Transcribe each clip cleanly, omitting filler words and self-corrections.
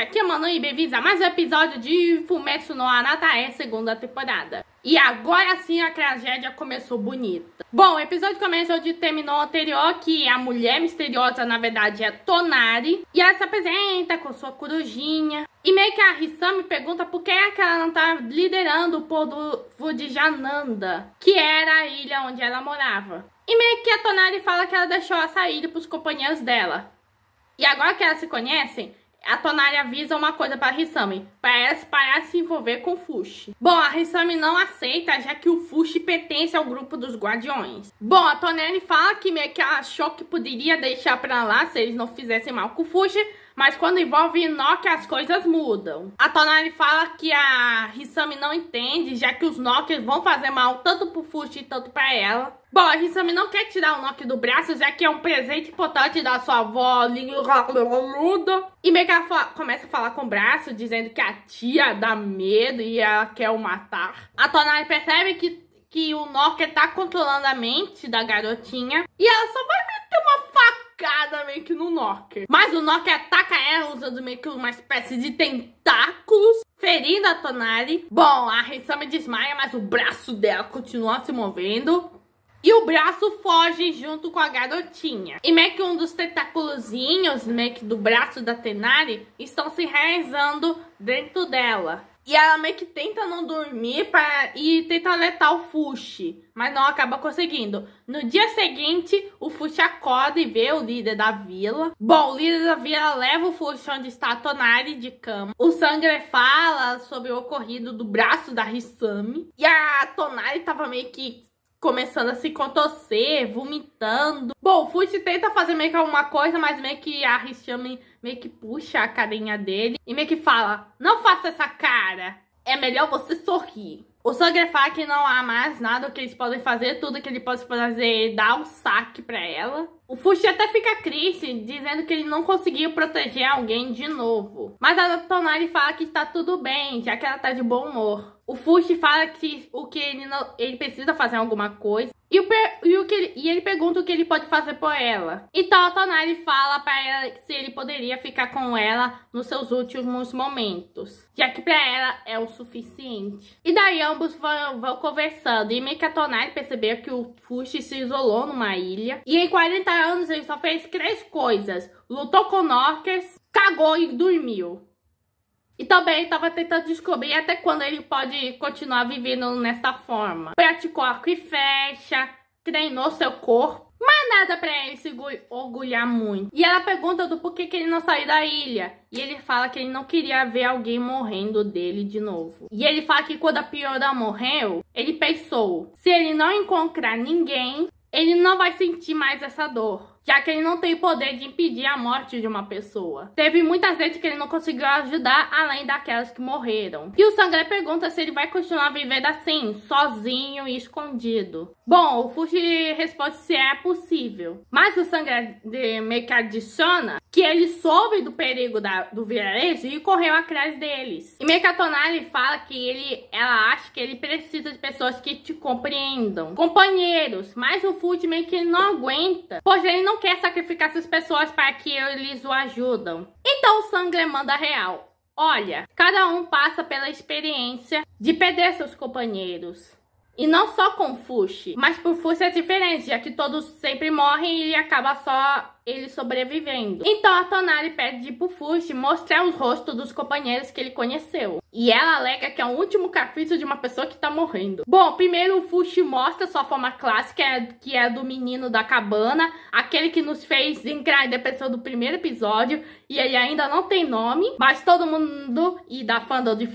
aqui é Manu e bem-vindos a mais um episódio de Fumetsu no Anatae, segunda temporada. E agora sim a tragédia começou bonita. Bom, o episódio começou onde terminou o anterior, que a mulher misteriosa na verdade é Tonari. E ela se apresenta com sua corujinha. E meio que a Hisami pergunta por que é que ela não tá liderando o povo de Jananda, que era a ilha onde ela morava. E meio que a Tonari fala que ela deixou a saída pros companheiros dela. E agora que elas se conhecem, a Tonari avisa uma coisa para a Hisami, para elas parar de se envolver com o Fushi. Bom, a Hisami não aceita, já que o Fushi pertence ao grupo dos Guardiões. Bom, a Tonari fala que meio que achou que poderia deixar pra lá se eles não fizessem mal com o Fushi, mas quando envolve Noki as coisas mudam. A Tonari fala que a Hisami não entende, já que os Noki vão fazer mal tanto pro Fushi tanto pra ela. Bom, a Hisami não quer tirar o Noki do braço, já que é um presente importante da sua avó linda. E meio que ela começa a falar com o braço, dizendo que a tia dá medo e ela quer o matar. A Tonari percebe que o Noki tá controlando a mente da garotinha e ela só vai meter uma facada meio que no Noki. Mas o Noki ataca ela usando meio que uma espécie de tentáculos, ferindo a Tonari. Bom, a Hisami desmaia, mas o braço dela continua se movendo. E o braço foge junto com a garotinha. E meio que um dos tentáculozinhos, meio que do braço da Tonari, estão se realizando dentro dela. E ela meio que tenta não dormir e tenta alertar o Fushi, mas não acaba conseguindo. No dia seguinte, o Fushi acorda e vê o líder da vila. Bom, o líder da vila leva o Fushi onde está a Tonari de cama. O Sangre fala sobre o ocorrido do braço da Hisami. E a Tonari tava meio que começando a se contorcer, vomitando. Bom, o Fushi tenta fazer meio que alguma coisa, mas meio que a Hisami meio que puxa a carinha dele e meio que fala: não faça essa cara, é melhor você sorrir. O Sangre fala que não há mais nada que eles podem fazer, tudo que ele pode fazer é dar um saque pra ela. O Fushi até fica triste, dizendo que ele não conseguiu proteger alguém de novo. Mas a Tonari fala que está tudo bem, já que ela tá de bom humor. O Fushi fala que ele precisa fazer alguma coisa. E ele pergunta o que ele pode fazer por ela. Então a Tonari fala pra ela se ele poderia ficar com ela nos seus últimos momentos, já que pra ela é o suficiente. E daí ambos vão conversando. E meio que a Tonari percebeu que o Fushi se isolou numa ilha. E em 40 anos ele só fez 3 coisas: lutou com Norkers, cagou e dormiu. E também estava tentando descobrir até quando ele pode continuar vivendo nessa forma. Praticou arco e flecha, treinou seu corpo, mas nada pra ele se orgulhar muito. E ela pergunta do porquê que ele não saiu da ilha. E ele fala que ele não queria ver alguém morrendo dele de novo. E ele fala que quando a Piora morreu, ele pensou: se ele não encontrar ninguém, ele não vai sentir mais essa dor, já que ele não tem poder de impedir a morte de uma pessoa. Teve muita gente que ele não conseguiu ajudar, além daquelas que morreram. E o Sangre pergunta se ele vai continuar vivendo assim, sozinho e escondido. Bom, o Fushi responde se é possível. Mas o Sangre meio que adiciona que ele soube do perigo do vilarejo e correu atrás deles. E meio que a Tonari fala que ela acha que ele precisa de pessoas que te compreendam, companheiros. Mas o Fushi meio que não aguenta, pois ele não quer sacrificar essas pessoas para que eles o ajudam. Então o Sangre manda real: olha, cada um passa pela experiência de perder seus companheiros. E não só com o Fushi, mas por Fushi é diferente, já que todos sempre morrem e acaba só ele sobrevivendo. Então a Tonari pede pro Fushi mostrar os rostos dos companheiros que ele conheceu. E ela alega que é o último capítulo de uma pessoa que tá morrendo. Bom, primeiro o Fushi mostra sua forma clássica, que é a do menino da cabana, aquele que nos fez entrar em depressão do primeiro episódio, e ele ainda não tem nome, mas todo mundo e da fandom de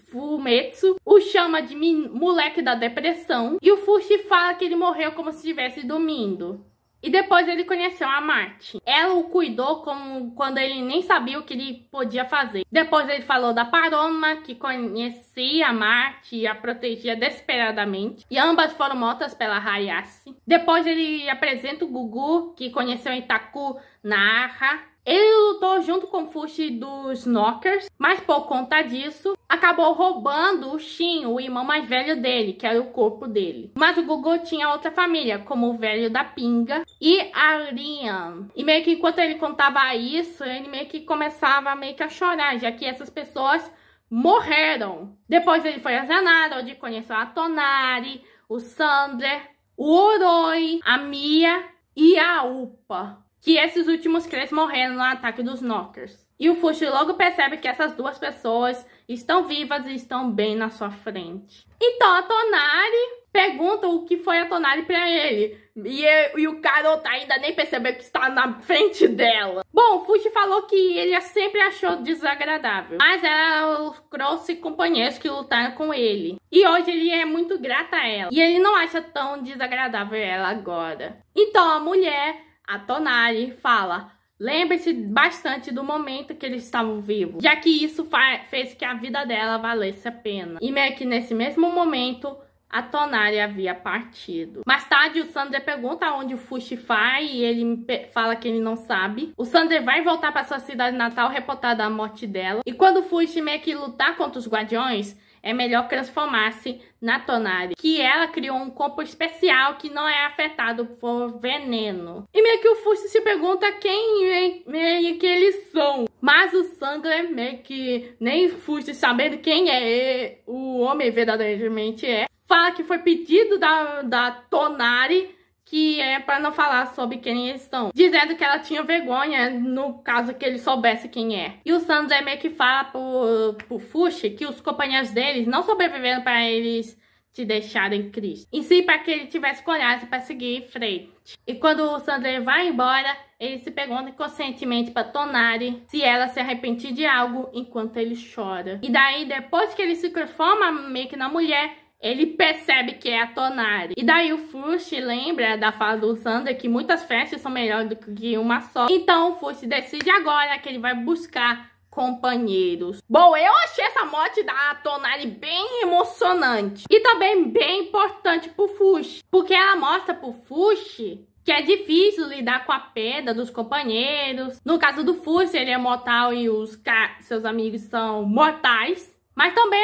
Fumetsu o chama de moleque da depressão. E o Fushi fala que ele morreu como se estivesse dormindo. E depois ele conheceu a Marte. Ela o cuidou como quando ele nem sabia o que ele podia fazer. Depois ele falou da Paroma, que conhecia a Marte e a protegia desesperadamente. E ambas foram mortas pela Hayashi. Depois ele apresenta o Gugu, que conheceu Itaku na Arra. Ele lutou junto com o Fushi dos Knockers, mas por conta disso, acabou roubando o Shin, o irmão mais velho dele, que era o corpo dele. Mas o Gugu tinha outra família, como o velho da pinga e a Rian. E meio que enquanto ele contava isso, ele meio que começava meio que a chorar, já que essas pessoas morreram. Depois ele foi a Zanara, onde conheceu a Tonari, o Sander, o Oroi, a Mia e a Upa. Que esses últimos 3 morreram no ataque dos Knockers. E o Fushi logo percebe que essas 2 pessoas estão vivas e estão bem na sua frente. Então a Tonari pergunta o que foi a Tonari pra ele. E o Carota ainda nem percebeu que está na frente dela. Bom, o Fushi falou que ele sempre achou desagradável. Mas ela trouxe companheiros que lutaram com ele. E hoje ele é muito grato a ela. E ele não acha tão desagradável ela agora. Então a mulher, a Tonari, fala: lembre-se bastante do momento que eles estavam vivos, já que isso fez que a vida dela valesse a pena. E meio que nesse mesmo momento, a Tonari havia partido. Mais tarde, o Sander pergunta onde o Fushi vai e ele fala que ele não sabe. O Sander vai voltar para sua cidade natal reportar da morte dela. E quando o Fushi meio que lutar contra os guardiões, é melhor transformar-se na Tonari, que ela criou um corpo especial que não é afetado por veneno. E meio que o Fushi se pergunta quem meio que eles são. Mas o Sander, meio que nem Fushi sabendo quem é o homem verdadeiramente fala que foi pedido da Tonari, que é para não falar sobre quem eles são, dizendo que ela tinha vergonha no caso que ele soubesse quem é. E o Sander meio que fala pro Fushi que os companheiros deles não sobreviveram para eles te deixarem tristes, em si para que ele tivesse coragem para seguir em frente. E quando o Sander vai embora, ele se pergunta inconscientemente para Tonari se ela se arrepende de algo enquanto ele chora. E daí, depois que ele se transforma meio que na mulher, ele percebe que é a Tonari. E daí o Fushi lembra da fala do Sander que muitas festas são melhores do que uma só. Então o Fushi decide agora que ele vai buscar companheiros. Bom, eu achei essa morte da Tonari bem emocionante. E também bem importante pro Fushi, porque ela mostra pro Fushi que é difícil lidar com a perda dos companheiros. No caso do Fushi, ele é mortal e seus amigos são mortais. Mas também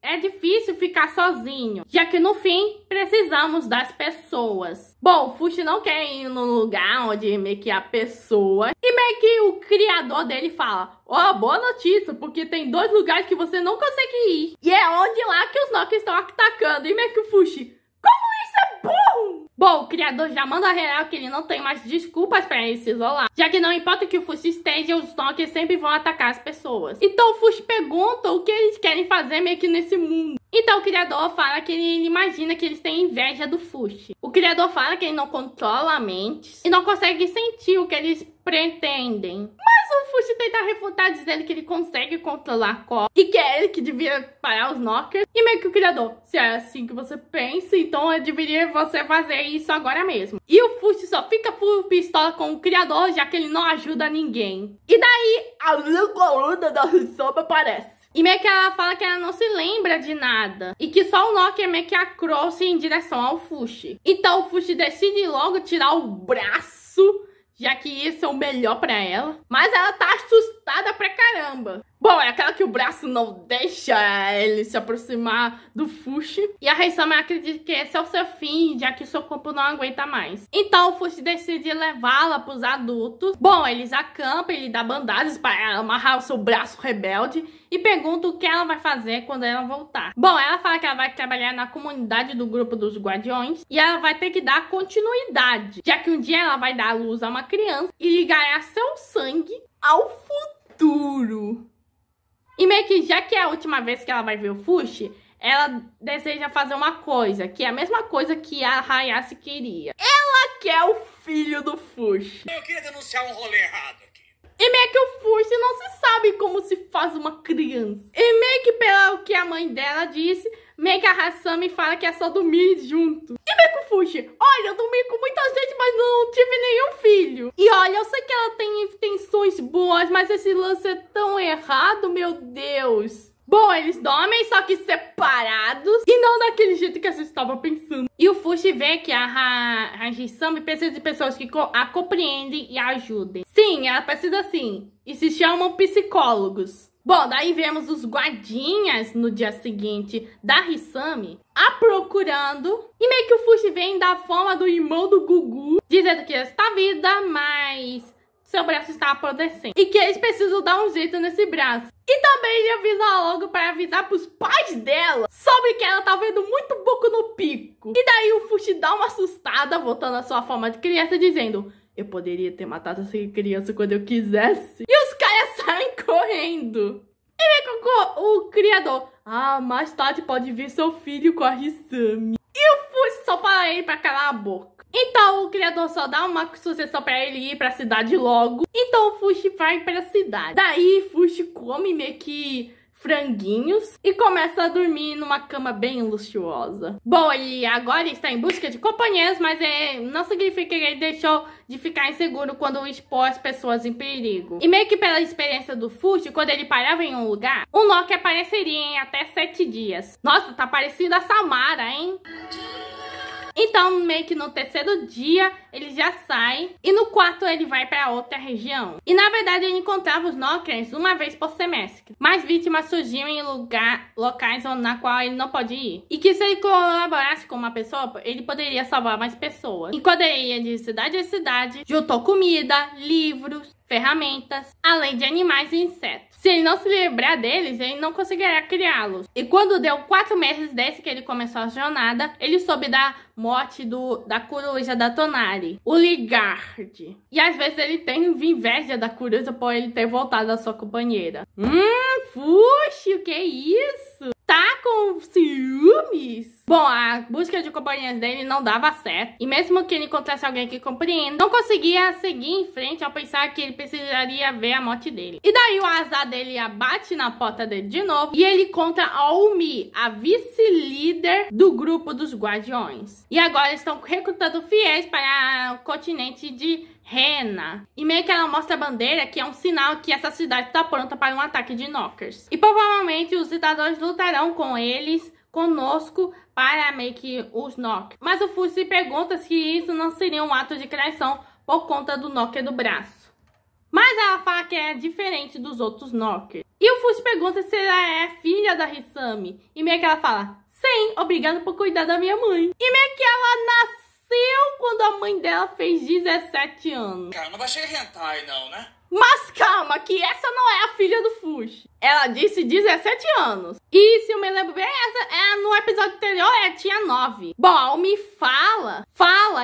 é difícil ficar sozinho, já que no fim precisamos das pessoas. Bom, o Fushi não quer ir no lugar onde meio que a pessoa, e meio que o criador dele fala: ó, boa notícia, porque tem 2 lugares que você não consegue ir, e é onde lá que os Knockers estão atacando. E meio que o Fushi: como isso é burro? Bom, o criador já manda a real que ele não tem mais desculpas para ele se isolar, já que não importa que o Fushi esteja, os Knockers sempre vão atacar as pessoas. Então o Fushi pergunta o que eles querem fazer meio que nesse mundo. Então o criador fala que ele imagina que eles têm inveja do Fushi. O criador fala que ele não controla a mente e não consegue sentir o que eles pretendem. Mas o Fushi tenta refutar dizendo que ele consegue controlar a Cobra e que é ele que devia parar os Knockers. E meio que o criador: se é assim que você pensa, então eu deveria você fazer isso agora mesmo. E o Fushi só fica por pistola com o criador, já que ele não ajuda ninguém. E daí a coluna da Hisoba aparece. E meio que ela fala que ela não se lembra de nada. E que só o Knocker meio que a trouxe em direção ao Fushi. Então o Fushi decide logo tirar o braço, já que isso é o melhor pra ela. Mas ela tá assustada pra caramba. Bom, é aquela que o braço não deixa ele se aproximar do Fushi. E a Hisama acredita que esse é o seu fim, já que o seu corpo não aguenta mais. Então o Fushi decide levá-la pros adultos. Bom, eles acampam, ele dá bandagens para ela amarrar o seu braço rebelde. E pergunta o que ela vai fazer quando ela voltar. Bom, ela fala que ela vai trabalhar na comunidade do grupo dos Guardiões. E ela vai ter que dar continuidade, já que um dia ela vai dar à luz a uma criança e ligar seu sangue ao futuro. E meio que já que é a última vez que ela vai ver o Fushi, ela deseja fazer uma coisa, que é a mesma coisa que a Hayase queria. Ela quer o filho do Fushi. Eu queria denunciar um rolê errado aqui. E meio que o Fushi não se sabe como se faz uma criança. E meio que pelo que a mãe dela disse, meio que a Hasami fala que é só dormir junto. E meio que o Fushi: olha, eu dormi com muita gente, mas não tive nenhum filho. E olha, eu sei que ela tem intenções boas, mas esse lance é tão errado, meu Deus. Bom, eles dormem, só que separados, e não daquele jeito que a gente estava pensando. E o Fushi vê que a Hisami precisa de pessoas que a compreendem e a ajudem. Sim, Sim, ela precisa sim. E se chamam psicólogos. Bom, daí vemos os guardinhas no dia seguinte da Hisami a procurando. E meio que o Fushi vem da forma do irmão do Gugu, dizendo que ela está viva, mas seu braço está apodrecendo. E que eles precisam dar um jeito nesse braço. E também ele avisa logo para avisar pros pais dela sobre que ela tá vendo muito pouco no pico. E daí o Fushi dá uma assustada, voltando à sua forma de criança, dizendo: eu poderia ter matado essa criança quando eu quisesse. E os caras saem correndo. E vem com o criador: mais tarde pode vir seu filho com a Hisami. E o Fushi só fala ele pra calar a boca. Então o criador só dá uma sugestão pra ele ir pra cidade logo. Então o Fushi vai pra cidade. Daí Fushi come meio que franguinhos e começa a dormir numa cama bem luxuosa. Bom, ele agora está em busca de companheiros, mas não significa que ele deixou de ficar inseguro quando expôs as pessoas em perigo. E meio que pela experiência do Fushi, quando ele parava em um lugar, o Nokia apareceria em até 7 dias. Nossa, tá parecendo a Samara, hein? Então, meio que no terceiro dia, ele já sai. E no quarto, ele vai para outra região. E, na verdade, ele encontrava os Nokians uma vez por semestre. Mas vítimas surgiam em locais na qual ele não pode ir. E que se ele colaborasse com uma pessoa, ele poderia salvar mais pessoas. E quando ele ia de cidade em cidade, juntou comida, livros, ferramentas, além de animais e insetos. Se ele não se livrar deles, ele não conseguirá criá-los. E quando deu 4 meses desde que ele começou a jornada, ele soube da morte da coruja da Tonari, o Ligard. E às vezes ele tem inveja da coruja por ele ter voltado à sua companheira. Fushi, o que é isso? Tá com ciúmes? Bom, a busca de companhias dele não dava certo. E mesmo que ele encontrasse alguém que compreenda, não conseguia seguir em frente ao pensar que ele precisaria ver a morte dele. E daí o azar dele abate na porta dele de novo. E ele encontra a Umi, a vice-líder do grupo dos Guardiões. E agora estão recrutando fiéis para o continente de Rena. E meio que ela mostra a bandeira, que é um sinal que essa cidade está pronta para um ataque de Knockers. E provavelmente os ditadores lutarão com eles, conosco, para meio que os Knockers. Mas o Fushi pergunta se isso não seria um ato de traição por conta do Knocker do braço. Mas ela fala que é diferente dos outros Knockers. E o Fushi pergunta se ela é filha da Hisami. E meio que ela fala: sim, obrigado por cuidar da minha mãe. E meio que ela nasceu quando a mãe dela fez 17 anos. Cara, não vai chegar hentai não, né? Mas calma, que essa não é a filha do Fushi. Ela disse 17 anos. E se eu me lembro bem, no episódio anterior ela tinha 9. Bom, a Umi fala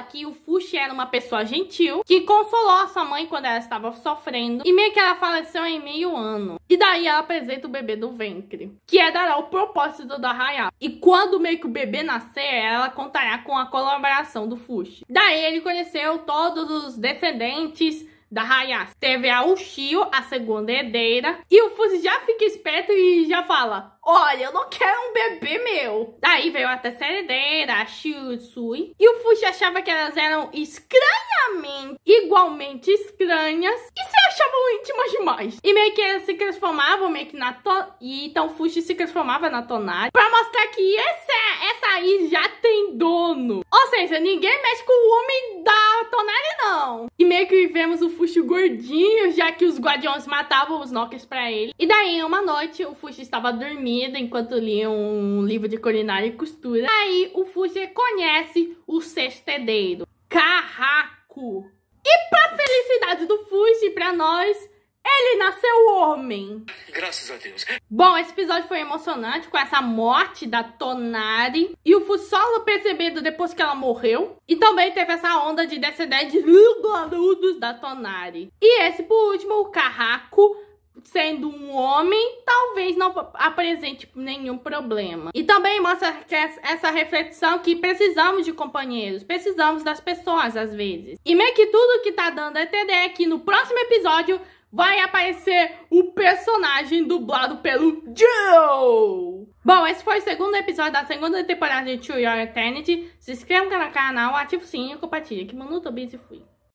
que o Fushi era uma pessoa gentil, que consolou a sua mãe quando ela estava sofrendo. E meio que ela faleceu em meio ano. E daí ela apresenta o bebê do ventre, que dará o propósito da Hayase. E quando meio que o bebê nascer, ela contará com a colaboração do Fushi. Daí ele conheceu todos os descendentes da Hayase. Teve a Ushio, a segunda herdeira. E o Fushi já fica esperto e já fala: olha, eu não quero um bebê meu. Daí veio a terceira herdeira, a Shiusui. E o Fushi achava que elas eram igualmente estranhas. E se achavam íntimas demais. E meio que elas se transformavam meio que na E então o Fushi se transformava na Tonari, pra mostrar que essa aí já tem dono. Ou seja, ninguém mexe com o homem da Tonari, não. E meio que vemos o Fushi gordinho, já que os guardiões matavam os Knockers pra ele. E daí, uma noite, o Fushi estava dormindo enquanto lia um livro de culinária e costura. Aí, o Fushi conhece o sexto herdeiro, Carraco. E pra felicidade do Fushi, pra nós, ele nasceu homem. Graças a Deus. Bom, esse episódio foi emocionante com essa morte da Tonari. E o Fushi só percebendo depois que ela morreu. E também teve essa onda de descendentes da Tonari. E esse, por último, o Carraco, sendo um homem, talvez não apresente nenhum problema. E também mostra que essa reflexão que precisamos de companheiros, precisamos das pessoas às vezes. E meio que tudo que tá dando a entender é que no próximo episódio vai aparecer o personagem dublado pelo Joe. Bom, esse foi o segundo episódio da segunda temporada de To Your Eternity. Se inscreva no canal, ative o sininho e compartilhe. Que Manu, tô busy, fui.